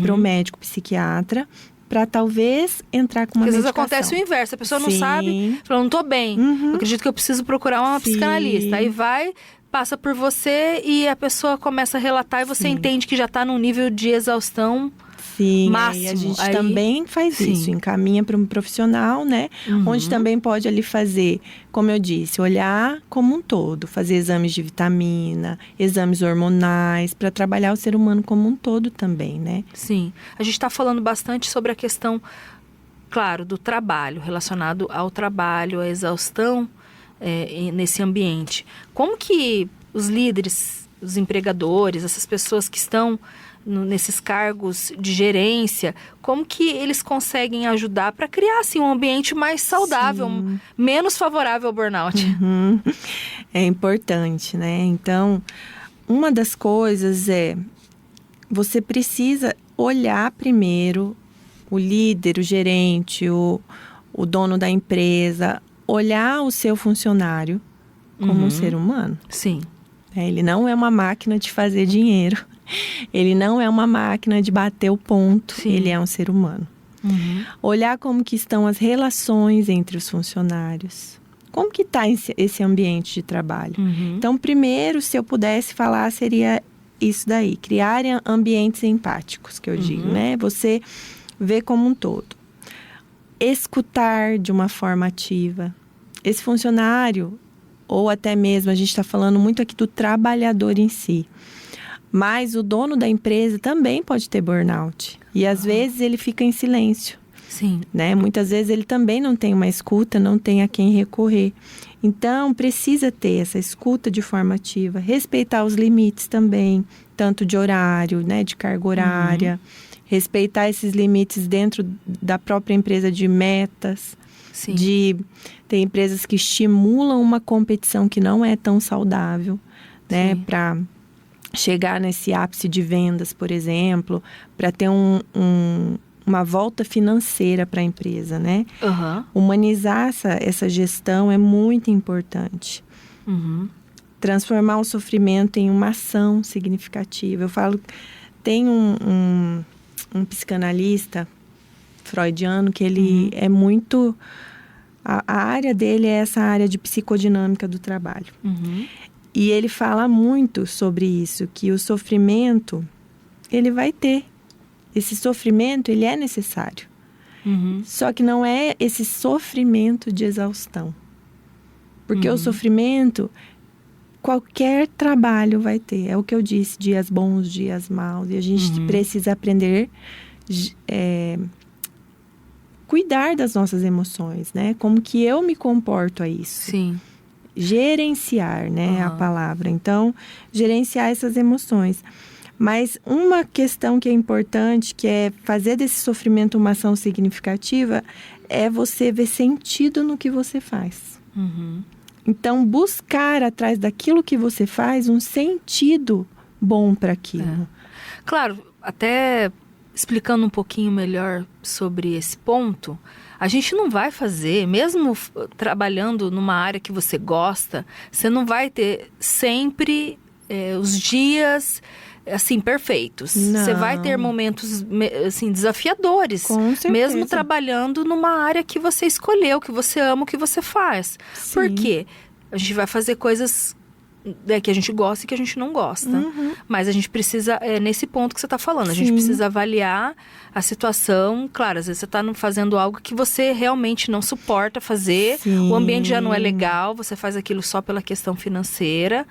para o médico psiquiatra, para talvez entrar com uma medicação. Porque às vezes acontece o inverso, a pessoa não sabe, fala, não tô bem, eu acredito que eu preciso procurar uma psicanalista. Aí vai, passa por você e a pessoa começa a relatar e você entende que já tá num nível de exaustão máximo. E a gente também faz isso, encaminha para um profissional, né? Onde também pode ali fazer, como eu disse, olhar como um todo, fazer exames de vitamina, exames hormonais, para trabalhar o ser humano como um todo também, né? Sim. A gente está falando bastante sobre a questão, claro, do trabalho, relacionado ao trabalho, à exaustão nesse ambiente. Como que os líderes, os empregadores, essas pessoas que estão nesses cargos de gerência, como que eles conseguem ajudar para criar assim, um ambiente mais saudável, menos favorável ao burnout? É importante, né? Então, uma das coisas você precisa olhar primeiro o líder, o gerente, o dono da empresa, olhar o seu funcionário como um ser humano. Sim. Ele não é uma máquina de fazer dinheiro. Ele não é uma máquina de bater o ponto. Ele é um ser humano. Olhar como que estão as relações entre os funcionários. Como que está esse ambiente de trabalho. Então, primeiro, se eu pudesse falar, seria isso daí. Criar ambientes empáticos, que eu digo, né? Você vê como um todo. Escutar de uma forma ativa. Esse funcionário, ou até mesmo, a gente está falando muito aqui do trabalhador em si. Mas o dono da empresa também pode ter burnout. E às vezes ele fica em silêncio. Sim. Né? Muitas vezes ele também não tem uma escuta, não tem a quem recorrer. Então, precisa ter essa escuta de forma ativa. Respeitar os limites também, tanto de horário, né? De carga horária. Respeitar esses limites dentro da própria empresa de metas. Sim. Tem empresas que estimulam uma competição que não é tão saudável, né? Para chegar nesse ápice de vendas, por exemplo, para ter uma volta financeira para a empresa, né? Humanizar essa gestão é muito importante. Transformar o sofrimento em uma ação significativa. Eu falo, tem um psicanalista freudiano que ele é muito... A área dele é essa área de psicodinâmica do trabalho. E ele fala muito sobre isso, que o sofrimento, ele vai ter esse sofrimento, ele é necessário. Só que não é esse sofrimento de exaustão. Porque o sofrimento, qualquer trabalho vai ter. É o que eu disse, dias bons, dias maus. E a gente precisa aprender cuidar das nossas emoções, né? Como que eu me comporto a isso. Sim. Gerenciar, né? A palavra. Então, gerenciar essas emoções. Mas uma questão que é importante, que é fazer desse sofrimento uma ação significativa, é você ver sentido no que você faz. Então, buscar atrás daquilo que você faz um sentido bom para aquilo. Claro, até explicando um pouquinho melhor sobre esse ponto, a gente não vai fazer, mesmo trabalhando numa área que você gosta, você não vai ter sempre os dias assim perfeitos. Não. Você vai ter momentos assim desafiadores, Com certeza. mesmo trabalhando numa área que você escolheu, que você ama, o que você faz. Sim. Por quê? A gente vai fazer coisas que a gente gosta e que a gente não gosta. Mas a gente precisa, nesse ponto que você está falando, a gente Sim. precisa avaliar a situação. Claro, às vezes você está fazendo algo que você realmente não suporta fazer. Sim. O ambiente já não é legal, você faz aquilo só pela questão financeira.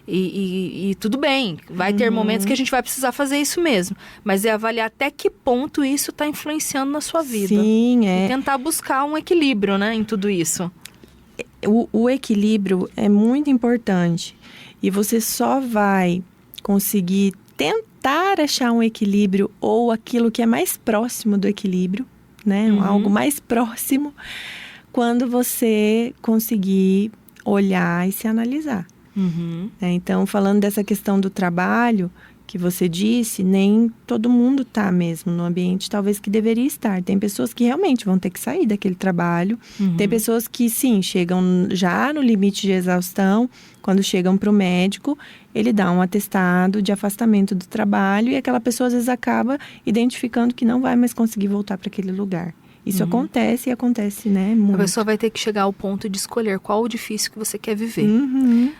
E tudo bem, vai ter momentos que a gente vai precisar fazer isso mesmo. Mas é avaliar até que ponto isso está influenciando na sua vida. Sim, E tentar buscar um equilíbrio, né, em tudo isso. O equilíbrio é muito importante. E você só vai conseguir tentar achar um equilíbrio ou aquilo que é mais próximo do equilíbrio, né? Algo mais próximo, quando você conseguir olhar e se analisar. Então, falando dessa questão do trabalho que você disse, nem todo mundo está mesmo no ambiente talvez que deveria estar. Tem pessoas que realmente vão ter que sair daquele trabalho. Tem pessoas que, sim, chegam já no limite de exaustão. Quando chegam para o médico, ele dá um atestado de afastamento do trabalho e aquela pessoa, às vezes, acaba identificando que não vai mais conseguir voltar para aquele lugar. Isso acontece e acontece, né, muito. A pessoa vai ter que chegar ao ponto de escolher qual o difícil que você quer viver.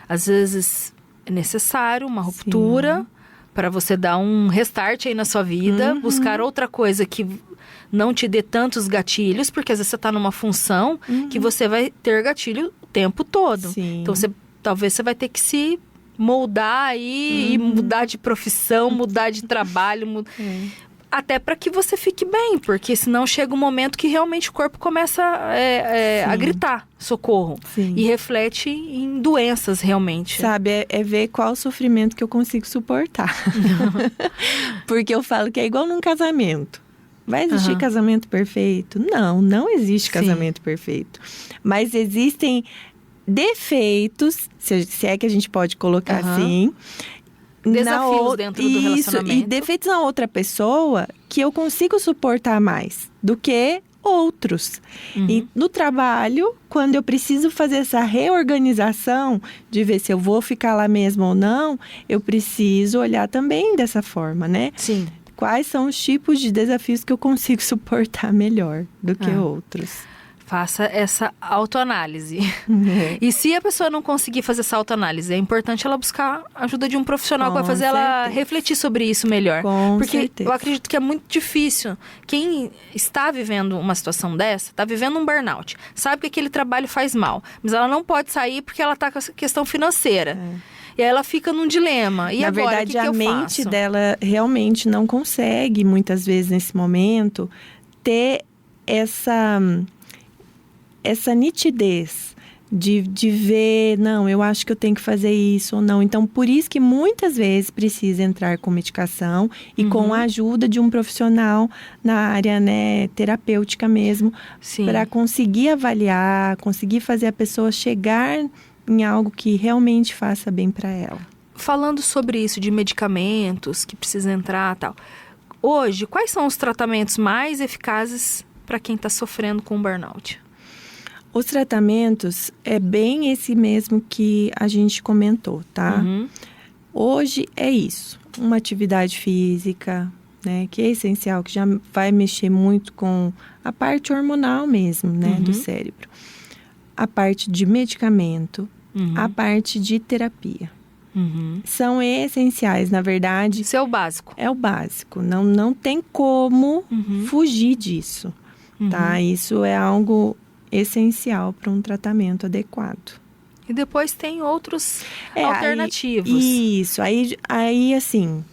Às vezes é necessário uma ruptura para você dar um restart aí na sua vida, buscar outra coisa que não te dê tantos gatilhos, porque às vezes você está numa função que você vai ter gatilho o tempo todo. Sim. Então, talvez você vai ter que se moldar aí e mudar de profissão, mudar de trabalho, até para que você fique bem, porque senão chega um momento que realmente o corpo começa a gritar socorro. Sim. E reflete em doenças realmente. Sabe, é ver qual sofrimento que eu consigo suportar. Porque eu falo que é igual num casamento. Vai existir casamento perfeito? Não existe casamento perfeito. Mas existem defeitos, se é que a gente pode colocar assim. Desafios dentro do relacionamento. E defeitos na outra pessoa que eu consigo suportar mais do que outros. E no trabalho, quando eu preciso fazer essa reorganização de ver se eu vou ficar lá mesmo ou não, eu preciso olhar também dessa forma, né? Sim. Quais são os tipos de desafios que eu consigo suportar melhor do que outros? Faça essa autoanálise. E se a pessoa não conseguir fazer essa autoanálise, é importante ela buscar a ajuda de um profissional que vai fazer ela refletir sobre isso melhor. Porque eu acredito que é muito difícil. Quem está vivendo uma situação dessa, está vivendo um burnout, sabe que aquele trabalho faz mal, mas ela não pode sair porque ela está com essa questão financeira. E aí ela fica num dilema. E na agora, verdade, o que eu mente faço? dela realmente não consegue, muitas vezes, nesse momento, ter essa nitidez de ver, não, eu acho que eu tenho que fazer isso ou não. Então, por isso que muitas vezes precisa entrar com medicação e com a ajuda de um profissional na área, né, terapêutica mesmo, para conseguir avaliar, conseguir fazer a pessoa chegar em algo que realmente faça bem para ela. Falando sobre isso, de medicamentos que precisa entrar e tal, hoje, quais são os tratamentos mais eficazes para quem está sofrendo com burnout? Os tratamentos é bem esse mesmo que a gente comentou, tá? Hoje é isso, uma atividade física, né, que é essencial, que já vai mexer muito com a parte hormonal mesmo, né, do cérebro. A parte de medicamento, a parte de terapia. são essenciais, na verdade. Isso é o básico. É o básico, não tem como fugir disso, tá? Isso é algo essencial para um tratamento adequado. E depois tem outros alternativos. Aí assim,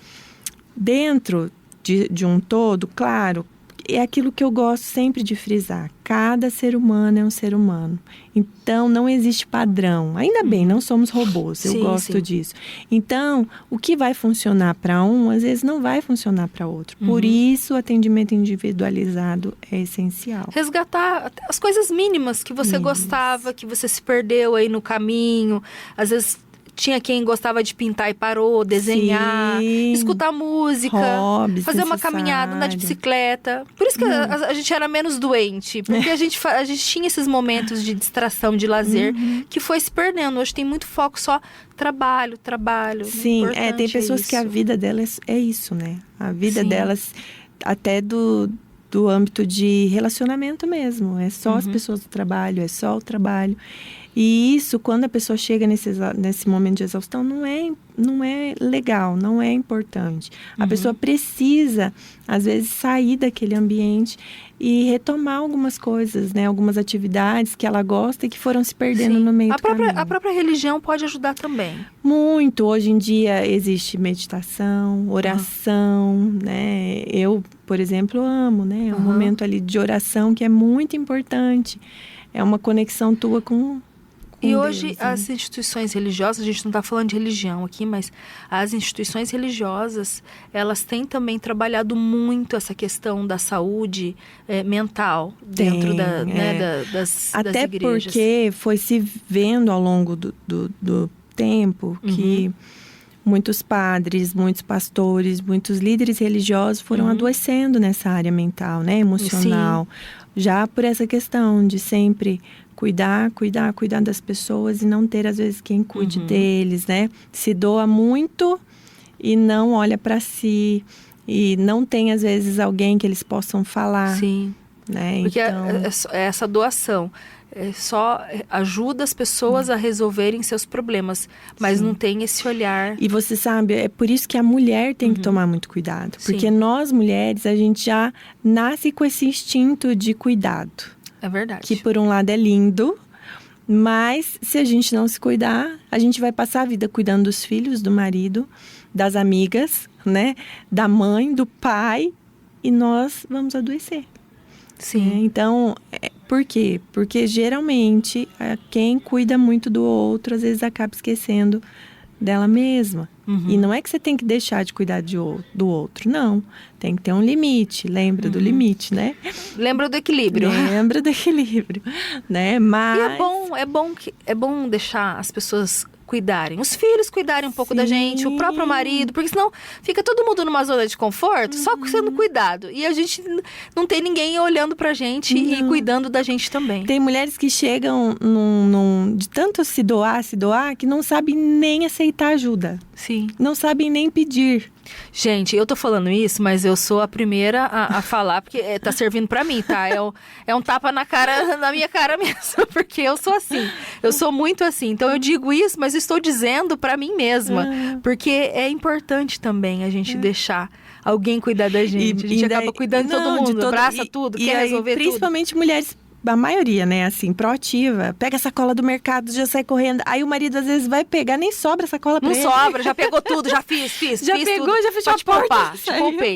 dentro de um todo, claro, é aquilo que eu gosto sempre de frisar. Cada ser humano é um ser humano. Então, não existe padrão. Ainda bem, não somos robôs. Eu gosto disso. Então, o que vai funcionar para um, às vezes não vai funcionar para outro. Por isso, o atendimento individualizado é essencial. Resgatar as coisas mínimas que você gostava, que você se perdeu aí no caminho. Às vezes tinha quem gostava de pintar e parou, desenhar, escutar música, fazer uma caminhada, andar de bicicleta. Por isso que a gente era menos doente, porque a gente tinha esses momentos de distração, de lazer, que foi se perdendo. Hoje tem muito foco só trabalho. Sim, tem pessoas que a vida delas é isso, né? A vida delas, até do âmbito de relacionamento mesmo. É só as pessoas do trabalho, é só o trabalho. E isso, quando a pessoa chega nesse momento de exaustão, não é legal, não é importante. A pessoa precisa, às vezes, sair daquele ambiente e retomar algumas coisas, né? Algumas atividades que ela gosta e que foram se perdendo no meio do caminho. A própria religião pode ajudar também. Muito. Hoje em dia existe meditação, oração, né? Eu, por exemplo, amo, né? É um momento ali de oração que é muito importante. É uma conexão tua com E hoje as instituições religiosas, a gente não está falando de religião aqui, mas as instituições religiosas, elas têm também trabalhado muito essa questão da saúde mental dentro das igrejas. Até porque foi se vendo ao longo do tempo que muitos padres, muitos pastores, muitos líderes religiosos foram adoecendo nessa área mental, né, emocional. Já por essa questão de sempre cuidar das pessoas e não ter, às vezes, quem cuide deles, né? Se doa muito e não olha para si. E não tem, às vezes, alguém que eles possam falar. Sim. Né? Porque então essa doação só ajuda as pessoas a resolverem seus problemas, mas não tem esse olhar. E você sabe, é por isso que a mulher tem que tomar muito cuidado. Porque nós, mulheres, a gente já nasce com esse instinto de cuidado. É verdade. Que por um lado é lindo, mas se a gente não se cuidar, a gente vai passar a vida cuidando dos filhos, do marido, das amigas, né? Da mãe, do pai, e nós vamos adoecer. Sim. Então, por quê? Porque geralmente quem cuida muito do outro, às vezes acaba esquecendo dela mesma. E não é que você tem que deixar de cuidar do outro, não. Tem que ter um limite, lembra do limite, né? Lembra do equilíbrio. Lembra do equilíbrio, né? Mas E é bom deixar as pessoas cuidarem, os filhos cuidarem um pouco da gente, o próprio marido, porque senão fica todo mundo numa zona de conforto, só sendo cuidado. E a gente não tem ninguém olhando pra gente e cuidando da gente também. Tem mulheres que chegam de tanto se doar, que não sabem nem aceitar ajuda. Sim. Não sabem nem pedir. Gente, eu tô falando isso, mas eu sou a primeira a falar, porque tá servindo pra mim, tá? É um tapa na minha cara mesmo, porque eu sou assim. Eu sou muito assim. Então eu digo isso, mas eu estou dizendo pra mim mesma. Porque é importante também a gente deixar alguém cuidar da gente. A gente acaba cuidando de todo mundo, abraça tudo, quer resolver tudo. Principalmente mulheres, a maioria, né, assim, proativa. Pega a sacola do mercado, já sai correndo. Aí o marido, às vezes, vai pegar, nem sobra a sacola pra ele. Não sobra, já pegou tudo, já fiz já pegou, tudo. Já fechou a porta.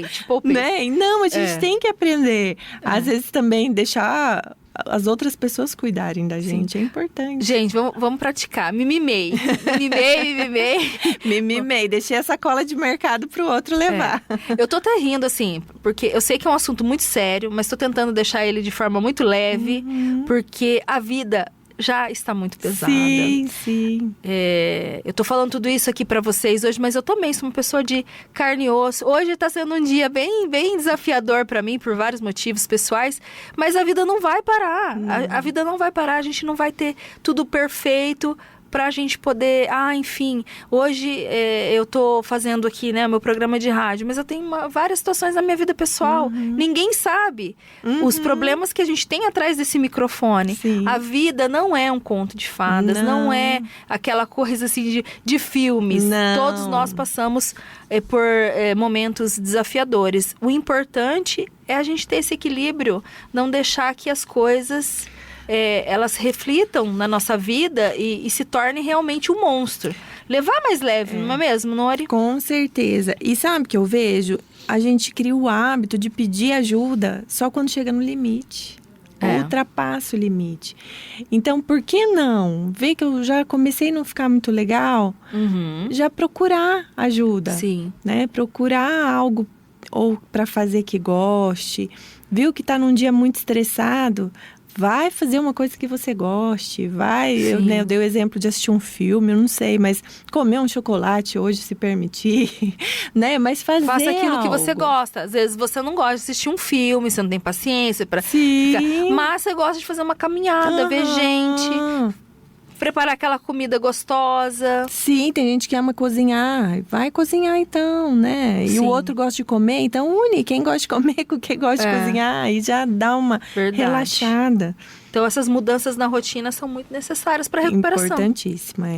Te poupei. Né? Não, a gente tem que aprender. Às vezes também deixar as outras pessoas cuidarem da gente. Sim. É importante. Gente, vamos praticar. Me mimei. Me mimei. Deixei a sacola de mercado pro outro levar. Eu tô até rindo, assim, porque eu sei que é um assunto muito sério, mas tô tentando deixar ele de forma muito leve, porque a vida já está muito pesada. Sim. Eu tô falando tudo isso aqui pra vocês hoje, mas eu também sou uma pessoa de carne e osso. Hoje tá sendo um dia bem, bem desafiador pra mim, por vários motivos pessoais, mas a vida não vai parar. A vida não vai parar, a gente não vai ter tudo perfeito pra gente poder, enfim, hoje eu tô fazendo aqui, né, o meu programa de rádio, mas eu tenho várias situações na minha vida pessoal. Ninguém sabe os problemas que a gente tem atrás desse microfone. Sim. A vida não é um conto de fadas, não é aquela coisa assim de filmes. Não. Todos nós passamos por momentos desafiadores. O importante é a gente ter esse equilíbrio, não deixar que as coisas elas reflitam na nossa vida e se tornem realmente um monstro. Levar mais leve, não é mesmo, Nori? Com certeza. E sabe o que eu vejo? A gente cria o hábito de pedir ajuda só quando chega no limite. Ultrapassa o limite. Então, por que não? Vê que eu já comecei a não ficar muito legal, já procurar ajuda. Sim. Né? Procurar algo ou para fazer que goste. Viu que tá num dia muito estressado? Vai fazer uma coisa que você goste, eu dei o exemplo de assistir um filme, eu não sei, mas comer um chocolate hoje, se permitir, né? Mas Faça aquilo algo que você gosta. Às vezes você não gosta de assistir um filme, você não tem paciência para ficar... Mas você gosta de fazer uma caminhada, ver gente, preparar aquela comida gostosa. Sim, tem gente que ama cozinhar. Vai cozinhar então, né? E o outro gosta de comer, então une quem gosta de comer com quem gosta de cozinhar. E já dá uma relaxada. Então essas mudanças na rotina são muito necessárias para a recuperação. Importantíssima,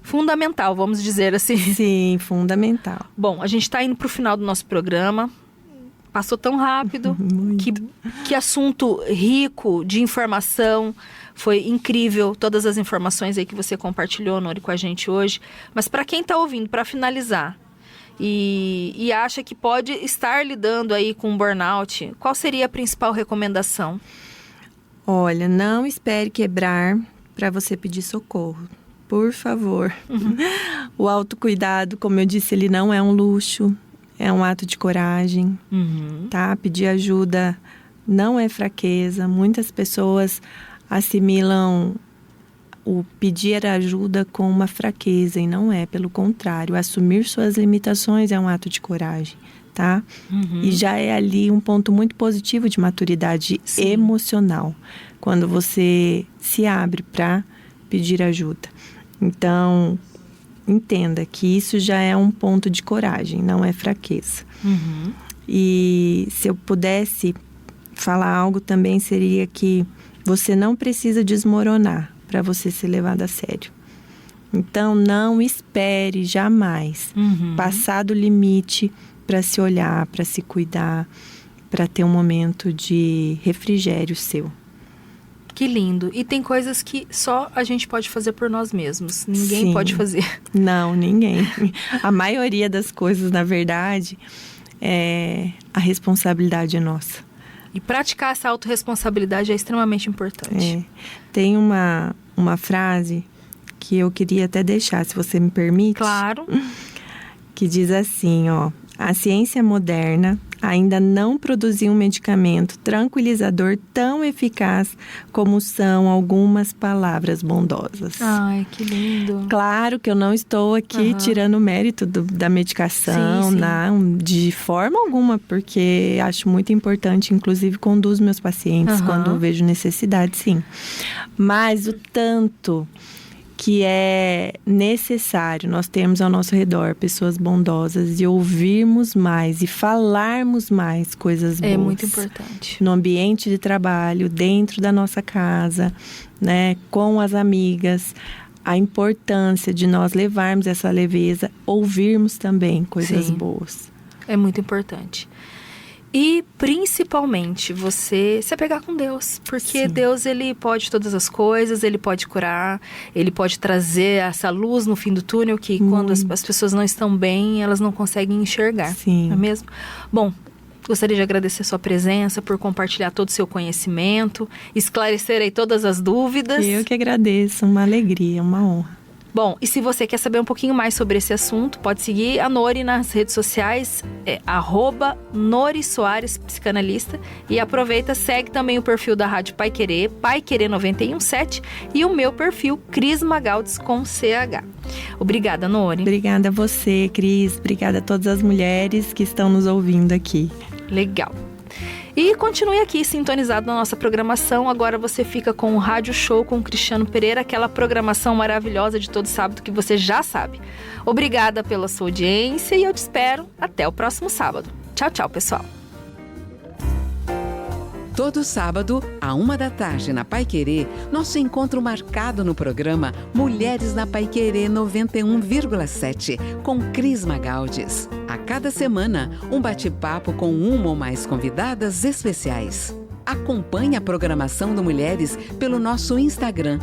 Fundamental, vamos dizer assim. Sim, fundamental. Bom, a gente está indo para o final do nosso programa. Passou tão rápido. Que assunto rico de informação. Foi incrível todas as informações aí que você compartilhou, Nori, com a gente hoje. Mas para quem está ouvindo, para finalizar, e acha que pode estar lidando aí com um burnout, qual seria a principal recomendação? Olha, não espere quebrar para você pedir socorro. Por favor. O autocuidado, como eu disse, ele não é um luxo. É um ato de coragem, tá? Pedir ajuda não é fraqueza. Muitas pessoas assimilam o pedir ajuda com uma fraqueza e não é, pelo contrário. Assumir suas limitações é um ato de coragem, tá? E já é ali um ponto muito positivo de maturidade emocional, quando você se abre para pedir ajuda. Então, entenda que isso já é um ponto de coragem, não é fraqueza. E se eu pudesse falar algo também seria que você não precisa desmoronar para você ser levado a sério. Então, não espere jamais passar do limite para se olhar, para se cuidar, para ter um momento de refrigério seu. Que lindo. E tem coisas que só a gente pode fazer por nós mesmos. Ninguém pode fazer. Não, ninguém. A maioria das coisas, na verdade, a responsabilidade é nossa. E praticar essa autorresponsabilidade é extremamente importante. Tem uma frase que eu queria até deixar, se você me permite. Claro. Que diz assim, a ciência moderna ainda não produziu um medicamento tranquilizador tão eficaz como são algumas palavras bondosas. Ai, que lindo. Claro que eu não estou aqui tirando o mérito da medicação, não, de forma alguma, porque acho muito importante, inclusive conduzo meus pacientes quando vejo necessidade, sim. Mas o tanto que é necessário nós termos ao nosso redor pessoas bondosas e ouvirmos mais e falarmos mais coisas boas. É muito importante. No ambiente de trabalho, dentro da nossa casa, né, com as amigas, a importância de nós levarmos essa leveza, ouvirmos também coisas boas. É muito importante. E, principalmente, você se apegar com Deus. Porque Deus, Ele pode todas as coisas, Ele pode curar, Ele pode trazer essa luz no fim do túnel que quando as pessoas não estão bem, elas não conseguem enxergar. Sim. Não é mesmo? Bom, gostaria de agradecer a sua presença, por compartilhar todo o seu conhecimento, esclarecer aí todas as dúvidas. Eu que agradeço, uma alegria, uma honra. Bom, e se você quer saber um pouquinho mais sobre esse assunto, pode seguir a Nori nas redes sociais, @Nori Soares, psicanalista. E aproveita, segue também o perfil da Rádio Pai Querer, Pai Querer 91.7, e o meu perfil, Cris Magaldes, com CH. Obrigada, Nori. Obrigada a você, Cris. Obrigada a todas as mulheres que estão nos ouvindo aqui. Legal. E continue aqui sintonizado na nossa programação. Agora você fica com o Rádio Show com o Cristiano Pereira, aquela programação maravilhosa de todo sábado que você já sabe. Obrigada pela sua audiência e eu te espero até o próximo sábado. Tchau, tchau, pessoal. Todo sábado, à 13h, na Paiquerê, nosso encontro marcado no programa Mulheres na Paiquerê 91,7, com Cris Magaldes. A cada semana, um bate-papo com uma ou mais convidadas especiais. Acompanhe a programação do Mulheres pelo nosso Instagram,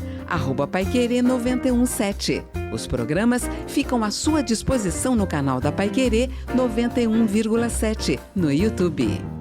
@Paiquerê 917. Os programas ficam à sua disposição no canal da Paiquerê 91,7, no YouTube.